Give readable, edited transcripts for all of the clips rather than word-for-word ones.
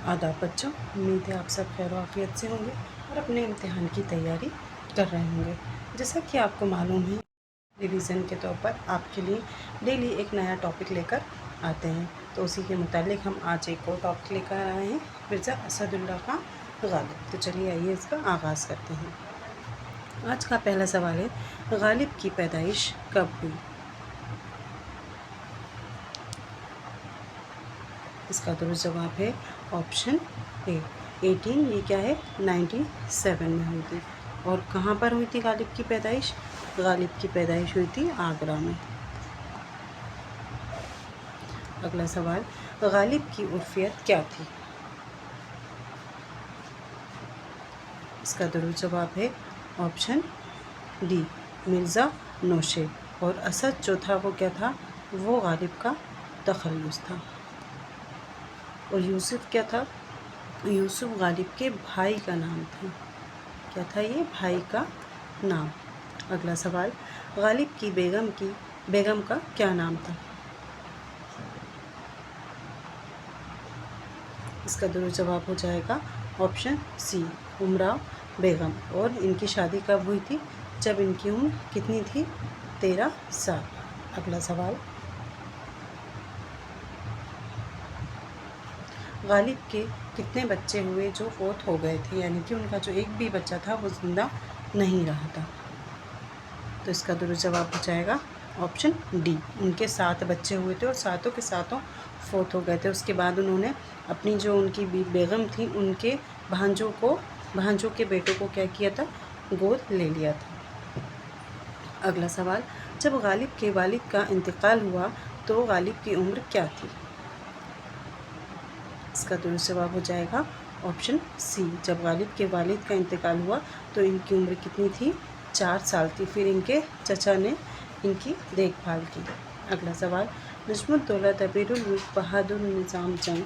आदाब बच्चों, उम्मीद है आप सब खैर आफियत से होंगे और अपने इम्तिहान की तैयारी कर रहे होंगे। जैसा कि आपको मालूम है, रिवीज़न के तौर पर आपके लिए डेली एक नया टॉपिक लेकर आते हैं। तो उसी के मुतालिक हम आज एक और टॉपिक लेकर आए हैं, मिर्ज़ा असदुल्ला खां गालिब। तो चलिए आइए इसका आगाज़ करते हैं। आज का पहला सवाल है, गालिब की पैदाइश कब हुई? इसका दुरुस्त जवाब है ऑप्शन ए 18। ये क्या है, 97 में हुई थी। और कहाँ पर हुई थी गालिब की पैदाइश? गालिब की पैदाइश हुई थी आगरा में। अगला सवाल, गालिब की उर्फियत क्या थी? इसका दुरुस्त जवाब है ऑप्शन डी मिर्ज़ा नौशे। और असद जो था वो क्या था? वो गालिब का तखल्लुस था। और यूसुफ क्या था? यूसुफ गालिब के भाई का नाम था। क्या था ये? भाई का नाम। अगला सवाल, गालिब की बेगम का क्या नाम था? इसका दुरुस्त जवाब हो जाएगा ऑप्शन सी उमरा बेगम। और इनकी शादी कब हुई थी? जब इनकी उम्र कितनी थी? 13 साल। अगला सवाल, गालिब के कितने बच्चे हुए जो फौत हो गए थे, यानी कि उनका जो एक भी बच्चा था वो ज़िंदा नहीं रहा था? तो इसका दुरुस्त जवाब हो जाएगा ऑप्शन डी, उनके 7 बच्चे हुए थे और सातों के सातों फौत हो गए थे। उसके बाद उन्होंने अपनी जो उनकी बेगम थी, उनके भांजों के बेटों को क्या किया था? गोद ले लिया था। अगला सवाल, जब गालिब के वालिद का इंतकाल हुआ तो गालिब की उम्र क्या थी? इसका दुरुस्त जवाब हो जाएगा ऑप्शन सी, जब गालिब के वालिद का इंतकाल हुआ तो इनकी उम्र कितनी थी? 4 साल थी। फिर इनके चचा ने इनकी देखभाल की। अगला सवाल, नजमुद्दौला दबीरुल मुल्क बहादुर निज़ाम जंग,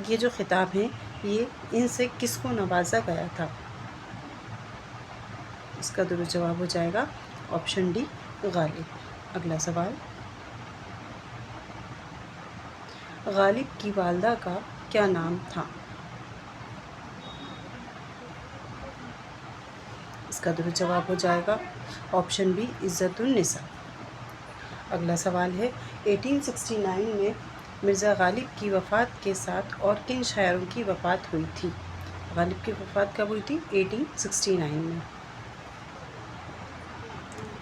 ये जो खिताब हैं ये इनसे किसको नवाजा गया था? इसका दुरुस्त जवाब हो जाएगा ऑप्शन डी गालिब। अगला सवाल, गालिब की वालदा का क्या नाम था? इसका दुरुस्त जवाब हो जाएगा ऑप्शन बी इज़्ज़तुन्निसा। अगला सवाल है, 1869 में मिर्ज़ा गालिब की वफ़ात के साथ और किन शायरों की वफ़ात हुई थी? गालिब की वफ़ात कब हुई थी? 1869 में।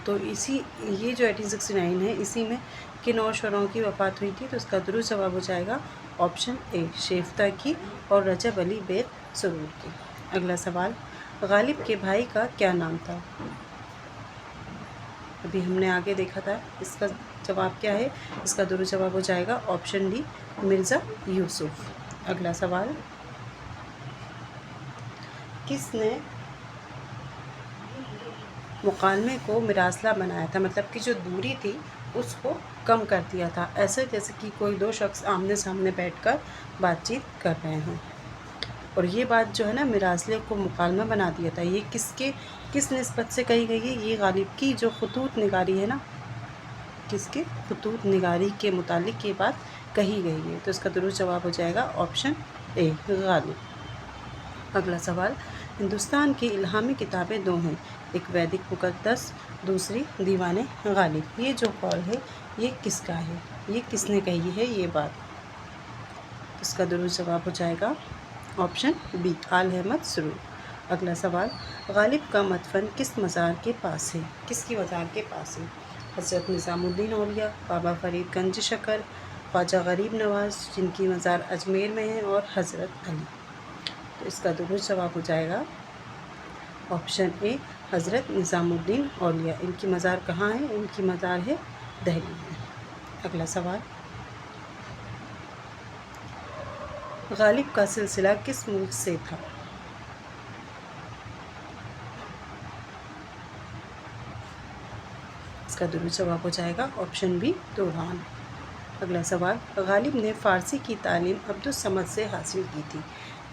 तो ये जो 1869 है, इसी में किन और शोरों की वफ़ात हुई थी? तो इसका दुरुस्त जवाब हो जाएगा ऑप्शन ए शेफ्ता की और रजब अली बेग सरूर की। अगला सवाल, गालिब के भाई का क्या नाम था? अभी हमने आगे देखा था, इसका जवाब क्या है? इसका दुरुस्त जवाब हो जाएगा ऑप्शन डी मिर्ज़ा यूसुफ। अगला सवाल, किसने मुकालमे को मिरासला बनाया था? मतलब कि जो दूरी थी उसको कम कर दिया था, ऐसे जैसे कि कोई दो शख्स आमने सामने बैठकर बातचीत कर रहे हों। और ये बात जो है ना, मिरासले को मुकालमा बना दिया था, ये किस निस्बत से कही गई है? ये गालिब की जो खतूत निगारी है ना, किसके खतूत निगारी के मुतालिक ये बात कही गई है। तो इसका दुरुस्त जवाब हो जाएगा ऑप्शन ए गालिब। अगला सवाल, हिंदुस्तान की इल्हामी किताबें दो हैं, एक वैदिक मुक़द्दस, दूसरी दीवाने गालिब। ये जो कौल है ये किसका है? ये किसने कही है ये बात? इसका दुरुस्त जवाब हो जाएगा ऑप्शन बी आल अहमद सुरूर। अगला सवाल, गालिब का मदफन किस मज़ार के पास है? किसकी मज़ार के पास है? हज़रत निज़ामुद्दीन औलिया, बाबा फरीद गंज शकर, ख्वाजा गरीब नवाज़ जिनकी मज़ार अजमेर में है, और हज़रत अली। तो इसका दुरुस्त जवाब हो जाएगा ऑप्शन ए हज़रत निज़ामुद्दीन औलिया। इनकी मज़ार कहाँ है? इनकी मज़ार है दिल्ली में। अगला सवाल, गालिब का सिलसिला किस मुल्क से था? इसका दुरुस्त जवाब हो जाएगा ऑप्शन बी तुर्हान। अगला सवाल, गालिब ने फ़ारसी की तालीम अब्दुस समद से हासिल की थी,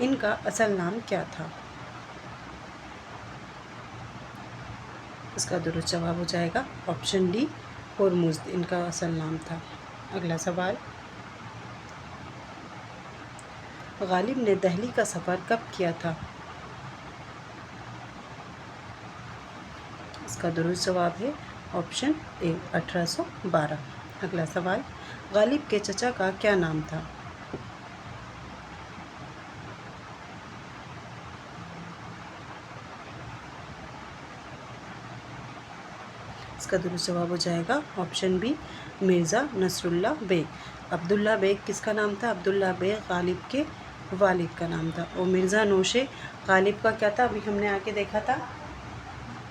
इनका असल नाम क्या था? इसका दुरुस्त जवाब हो जाएगा ऑप्शन डी हुर्मुज़, इनका असल नाम था। अगला सवाल, غالب نے دہلی کا سفر کب کیا تھا؟ اس کا درست جواب ہے آپشن اے 1812۔ اگلا سوال، غالب کے چچا کا کیا نام تھا؟ اس کا درست جواب ہو جائے گا آپشن بی مرزا نصر اللہ بیگ۔ عبداللہ بیگ کس کا نام تھا؟ عبداللہ بیگ غالب کے والد کا نام تھا، اور مرزا نوش غالب کا کیا تھا؟ ابھی ہم نے آگے دیکھا تھا،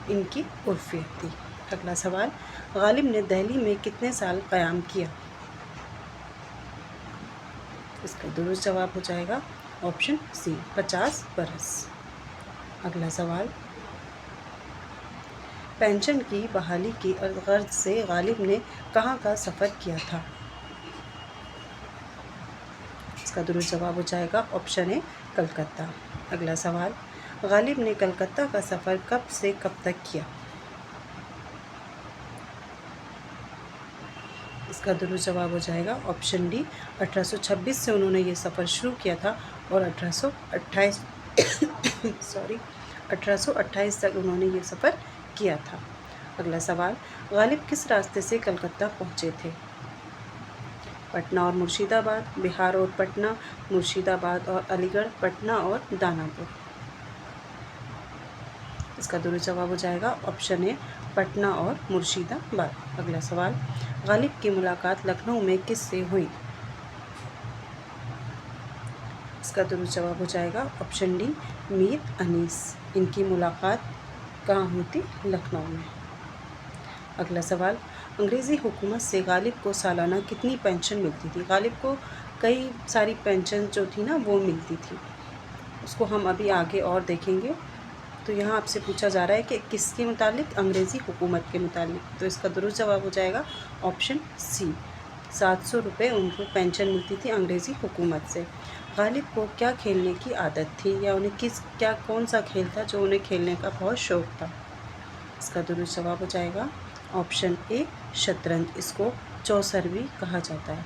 ان کی عرفیت تھی۔ اگلا سوال، غالب نے دہلی میں کتنے سال قیام کیا؟ اس کا درست جواب ہو جائے گا آپشن سی 50 برس۔ اگلا سوال، پینشن کی بحالی کی غرض سے غالب نے کہاں کا سفر کیا تھا؟ اس کا درست جواب ہو جائے گا آپشن اے کلکتہ۔ اگلا سوال، غالب نے کلکتہ کا سفر کب سے کب تک کیا؟ اس کا درست جواب ہو جائے گا آپشن ڈی 1826 سے انہوں نے یہ سفر شروع کیا تھا، اور 1828 تک انہوں نے یہ سفر کیا تھا۔ اگلا سوال، غالب کس راستے سے کلکتہ پہنچے تھے؟ پٹنہ اور مرشید آباد، بہار اور پٹنہ، مرشید آباد اور علی گڑھ، پٹنہ اور داناپور۔ اس کا درست جواب ہو جائے گا آپشن اے پٹنہ اور مرشید آباد۔ اگلا سوال، غالب کی ملاقات لکھنؤ میں کس سے ہوئی؟ اس کا درست جواب ہو جائے گا آپشن ڈی میر انیس۔ ان کی ملاقات کہاں ہوئی تھی؟ لکھنؤ میں۔ اگلا سوال، انگریزی حکومت سے غالب کو سالانہ کتنی پینشن ملتی تھی؟ غالب کو کئی ساری پینشن جو تھی نا وہ ملتی تھی، اس کو ہم ابھی آگے اور دیکھیں گے۔ تو یہاں آپ سے پوچھا جا رہا ہے کہ کس کے متعلق؟ انگریزی حکومت کے متعلق، تو اس کا درست جواب ہو جائے گا آپشن سی 700 روپے ان کو پینشن ملتی تھی انگریزی حکومت سے۔ غالب کو کیا کھیلنے کی عادت تھی، یا انہیں کون سا کھیل تھا جو انہیں کھیلنے کا بہت شوق تھا؟ اس کا درست جواب ہو جائے گا آپشن اے شطرنج۔ اس کو چوسر بھی کہا جاتا ہے۔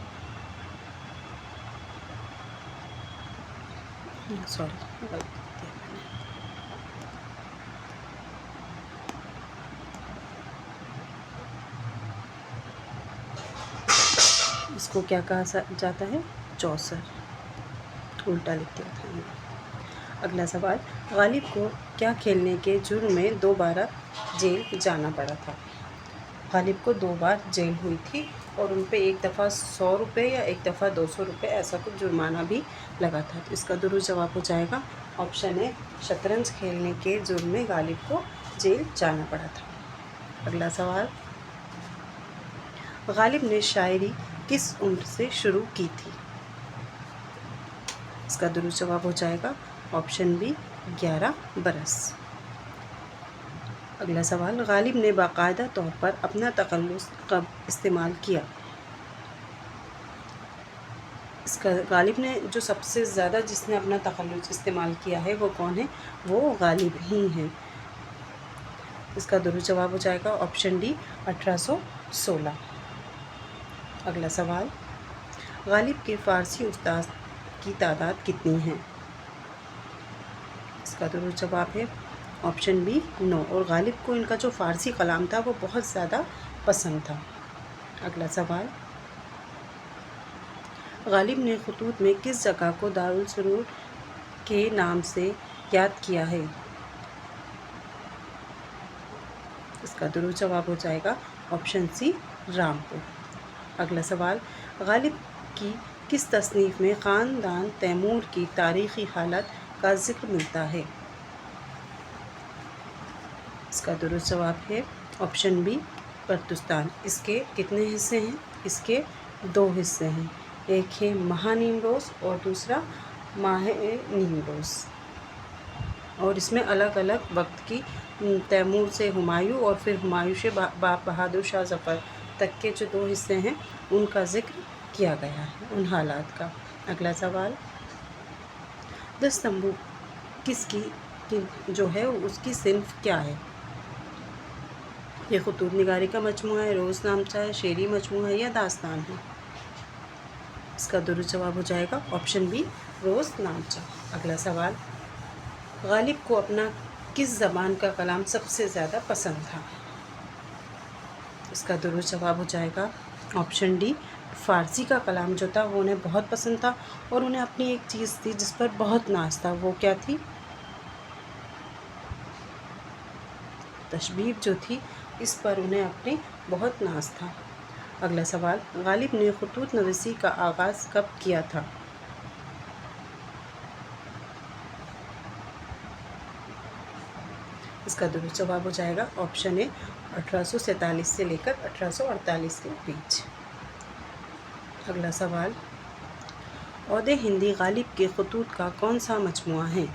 اس کو کیا کہا جاتا ہے؟ چوسر، الٹا لکھ دیا تھا۔ اگلا سوال، غالب کو کیا کھیلنے کے جرم میں 2 بار جیل جانا پڑا تھا؟ غالب کو 2 بار جیل ہوئی تھی، اور ان پہ ایک دفعہ 100 روپے یا ایک دفعہ 200 روپے ایسا کچھ جرمانہ بھی لگا تھا۔ تو اس کا درست جواب ہو جائے گا آپشن اے شطرنج کھیلنے کے جرم میں غالب کو جیل جانا پڑا تھا۔ اگلا سوال، غالب نے شاعری کس عمر سے شروع کی تھی؟ اس کا درست جواب ہو جائے گا آپشن بی 11 برس۔ اگلا سوال، غالب نے باقاعدہ طور پر اپنا تخلص کب استعمال کیا؟ اس کا غالب نے جو سب سے زیادہ جس نے اپنا تخلص استعمال کیا ہے وہ کون ہے؟ وہ غالب ہی ہیں۔ اس کا درست جواب ہو جائے گا آپشن ڈی 1816۔ اگلا سوال، غالب کے فارسی استاد کی تعداد کتنی ہے؟ اس کا درست جواب ہے آپشن بی 9، اور غالب کو ان کا جو فارسی کلام تھا وہ بہت زیادہ پسند تھا۔ اگلا سوال، غالب نے خطوط میں کس جگہ کو دارالسرور کے نام سے یاد کیا ہے؟ اس کا درست جواب ہو جائے گا آپشن سی رامپور۔ اگلا سوال، غالب کی کس تصنیف میں خاندان تیمور کی تاریخی حالت کا ذکر ملتا ہے؟ اس کا درست جواب ہے آپشن بی پرتستان۔ اس کے کتنے حصے ہیں؟ اس کے 2 حصے ہیں، ایک ہے ماہ نیمروز اور دوسرا ماہ نیمروز، اور اس میں الگ الگ وقت کی تیمور سے ہمایوں اور پھر ہمایوں سے بہادر شاہ ظفر تک کے جو 2 حصے ہیں ان کا ذکر کیا گیا ہے، ان حالات کا۔ اگلا سوال، 10 تمبو کس کی جو ہے اس کی صنف کیا ہے؟ یہ خطوط نگاری کا مجموعہ ہے، روز نامچہ ہے، شعری مجموعہ ہے، یا داستان ہے؟ اس کا درست جواب ہو جائے گا آپشن بی रोज़ नाचा। अगला सवाल, गालिब को अपना किस ज़बान का कलाम सबसे ज़्यादा पसंद था? इसका दुरुस्त जवाब हो जाएगा ऑप्शन डी, फ़ारसी का कलाम जो था वो उन्हें बहुत पसंद था और उन्हें अपनी एक चीज़ थी जिस पर बहुत नाज था, वो क्या थी? तशबीब जो थी, इस पर उन्हें अपने बहुत नाज था। अगला सवाल, गालिब ने ख़ुतूत नवीसी का आगाज़ कब किया था? इसका दुरुस्त जवाब हो जाएगा ऑप्शन ए, 1847 से लेकर 1848 के बीच। अगला सवाल, औदे हिंदी गालिब के ख़ुतूत का कौन सा मजमुआ है?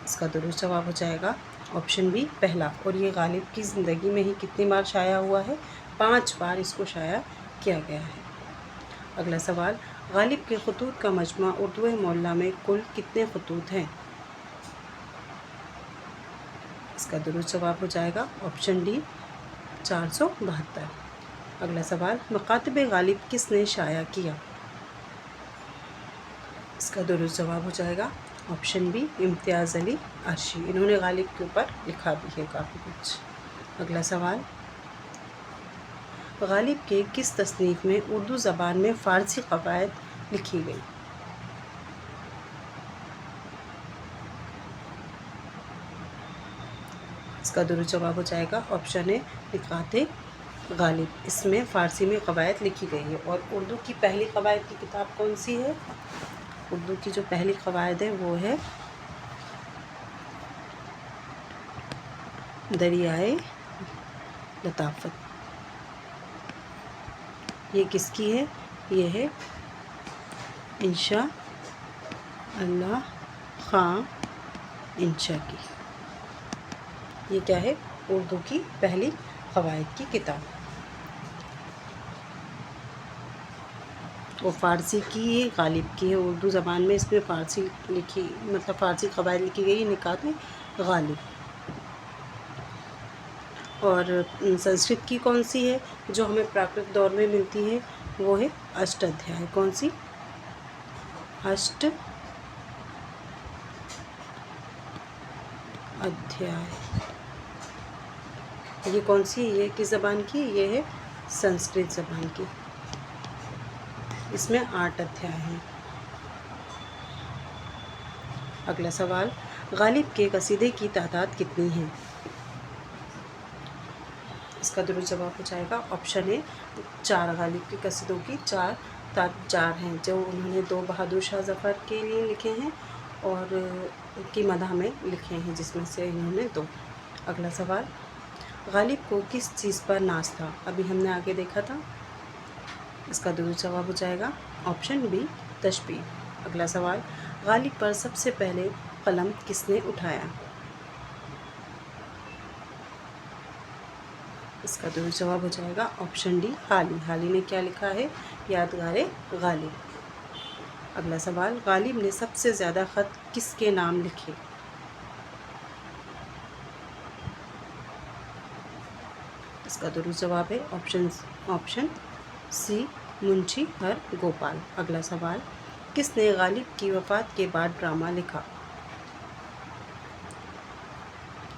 इसका दुरुस्त जवाब हो जाएगा ऑप्शन बी, पहला। और ये गालिब की ज़िंदगी में ही कितनी बार शाया हुआ है? 5 बार इसको शाया किया गया है। अगला सवाल, गालिब के ख़ुतूत का मजमुआ उर्दू मोहल्ला में कुल कितने ख़ुतूत हैं? इसका दुरुस्त जवाब हो जाएगा ऑप्शन डी, 472। अगला सवाल, मकातिब गालिब किसने शाया किया? इसका दुरुस्त जवाब हो जाएगा ऑप्शन बी, इम्तियाज़ अली अर्शी। इन्होंने गालिब के ऊपर लिखा भी है काफ़ी कुछ। अगला सवाल, गालिब के किस तसनीफ़ में उर्दू ज़बान में फ़ारसी क़वायद लिखी गई? इसका दुरुस्त जवाब हो जाएगा ऑप्शन ए, निकाते गालिब। इसमें फ़ारसी में क़वायद लिखी गई है। और उर्दू की पहली क़वायद की किताब कौन सी है? उर्दू की जो पहली क़वायद है वो है दरियाए लताफ़त। ये किसकी है? ये है इंशा अल्लाह ख़ां इंशा की। ये क्या है? उर्दू की पहली क़वायद की किताब। और फ़ारसी की ये गालिब की है। उर्दू ज़बान में इसमें फ़ारसी लिखी, मतलब फ़ारसी क़वायद लिखी गई, निकात गालिब। और संस्कृत की कौन सी है जो हमें प्राकृत दौर में मिलती है? वो है अष्टाध्याय। कौन सी? अष्ट अध्याय। ये कौन सी? ये किस ज़बान की? ये है संस्कृत ज़बान की। इसमें 8 अध्याय हैं। अगला सवाल, गालिब के कसीदे की तादाद कितनी है? इसका दुरुस्त जवाब हो जाएगा ऑप्शन ए, 4। गालिब के कसीदों की 4 हैं जो उन्होंने 2 बहादुर शाह ज़फ़र के लिए लिखे हैं और की मदह में लिखे हैं, जिसमें से इन्होंने 2। अगला सवाल, गालिब को किस चीज़ पर नाज था? अभी हमने आगे देखा था। इसका दुरुस्त जवाब हो जाएगा ऑप्शन बी, तशबीह। अगला सवाल, गालिब पर सबसे पहले कलम किसने उठाया? इसका दुरुस्त जवाब हो जाएगा ऑप्शन डी, हाली। हाली ने क्या लिखा है? यादगारे गालिब। अगला सवाल, गालिब ने सबसे ज़्यादा ख़त किसके नाम लिखे? इसका दुरुस्त जवाब है ऑप्शन सी, मुंशी हर गोपाल। अगला सवाल, किसने गालिब की वफ़ात के बाद ड्रामा लिखा?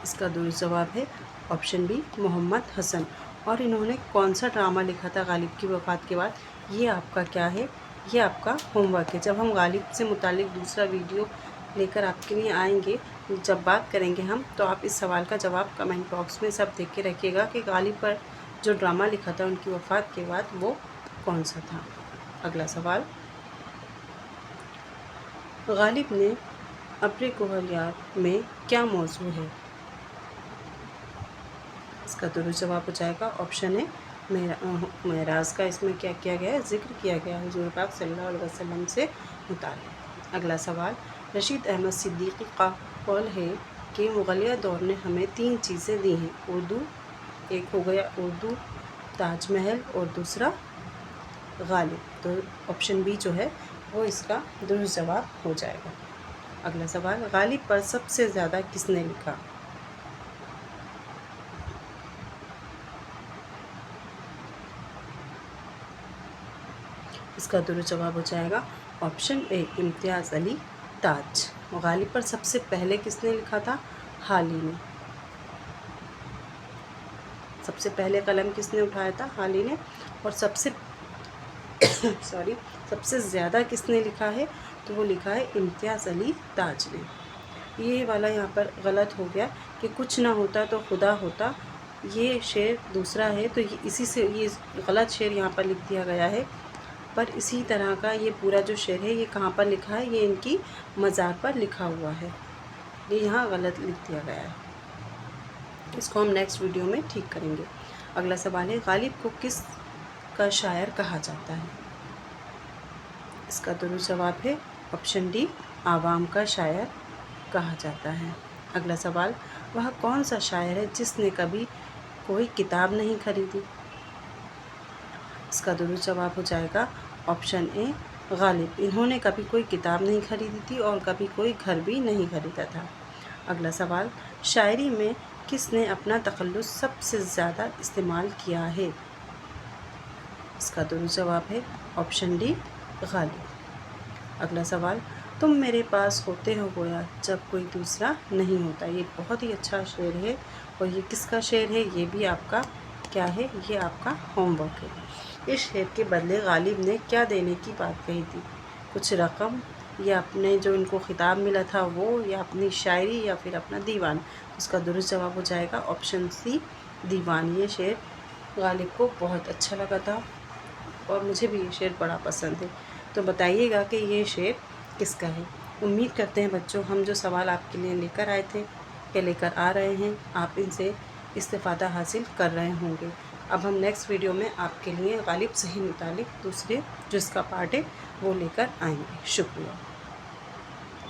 इसका दुरुस्त जवाब है ऑप्शन बी, मोहम्मद हसन। और इन्होंने कौन सा ड्रामा लिखा था गालिब की वफ़ात के बाद? ये आपका क्या है? ये आपका होमवर्क है। जब हम गालिब से मुतालिक दूसरा वीडियो लेकर आपके लिए आएंगे, जब बात करेंगे हम, तो आप इस सवाल का जवाब कमेंट बॉक्स में सब देख के रखिएगा कि गालिब पर जो ड्रामा लिखा था उनकी वफ़ात के बाद वो कौन सा था। अगला सवाल, गालिब ने अब्र कुहर यार में क्या मौजू है? इसका दुरुस्त जवाब हो जाएगा ऑप्शन है, मेराज का इसमें क्या किया गया है? ज़िक्र किया गया है हुज़ूर पाक सल्लल्लाहु अलैहि वसल्लम से मुताल्लिक़। अगला सवाल, रशीद अहमद सिद्दीकी का कौल है कि मुग़लिया दौर ने हमें 3 चीज़ें दी हैं। उर्दू, एक हो गया उर्दू, ताजमहल और दूसरा गालिब। तो ऑप्शन बी जो है वो इसका दुरुस्त जवाब हो जाएगा। अगला सवाल, गालिब पर सबसे ज़्यादा किसने लिखा? इसका इसका दुरुस्त जवाब हो जाएगा ऑप्शन ए इम्तियाज़ अली ताज। गालिब पर सबसे पहले किसने लिखा था? हाली ने। सबसे पहले कलम किसने उठाया था? हाली ने। और सबसे सबसे ज़्यादा किसने लिखा है? तो वो लिखा है इम्तियाज़ अली ताज ने। ये वाला यहाँ पर गलत हो गया कि कुछ ना होता तो खुदा होता, ये शेर दूसरा है, तो ये इसी से ये गलत शेर यहाँ पर लिख दिया गया है। पर इसी तरह का ये पूरा जो शेर है ये कहाँ पर लिखा है? ये इनकी मज़ार पर लिखा हुआ है, ये यहाँ गलत लिख दिया गया है। इसको हम नेक्स्ट वीडियो में ठीक करेंगे। अगला सवाल है गालिब को किस का शायर कहा जाता है? इसका दुरुस्त जवाब है ऑप्शन डी आवाम का शायर कहा जाता है। अगला सवाल वह कौन सा शायर है जिसने कभी कोई किताब नहीं खरीदी? इसका दुरुस्त जवाब हो जाएगा ऑप्शन ए गालिब। इन्होंने कभी कोई किताब नहीं खरीदी थी और कभी कोई घर भी नहीं खरीदा था। अगला सवाल शायरी में किसने अपना तखल्लुस सबसे ज़्यादा इस्तेमाल किया है? इसका दुरुस्त जवाब है ऑप्शन डी गालिब। अगला सवाल तुम मेरे पास होते हो गोया जब कोई दूसरा नहीं होता। ये बहुत ही अच्छा शेर है और ये किसका शेर है? ये भी आपका क्या है? ये आपका होमवर्क है। इस शेर के बदले गालिब ने क्या देने की बात कही थी? कुछ रकम, या अपने जो इनको खिताब मिला था वो, या अपनी शायरी, या फिर अपना दीवान? उसका दुरुस्त जवाब हो जाएगा ऑप्शन सी दीवान। ये शेर गालिब को बहुत अच्छा लगा था और मुझे भी ये शेर बड़ा पसंद है। तो बताइएगा कि ये शेर किसका है। उम्मीद करते हैं बच्चों हम जो सवाल आपके लिए लेकर आए थे या लेकर आ रहे हैं, आप इनसे इस्तिफ़ादा हासिल कर रहे होंगे। अब हम नेक्स्ट वीडियो में आपके लिए गालिब सही मुतालिक दूसरे जो इसका पार्ट है वो लेकर आएंगे। शुक्रिया।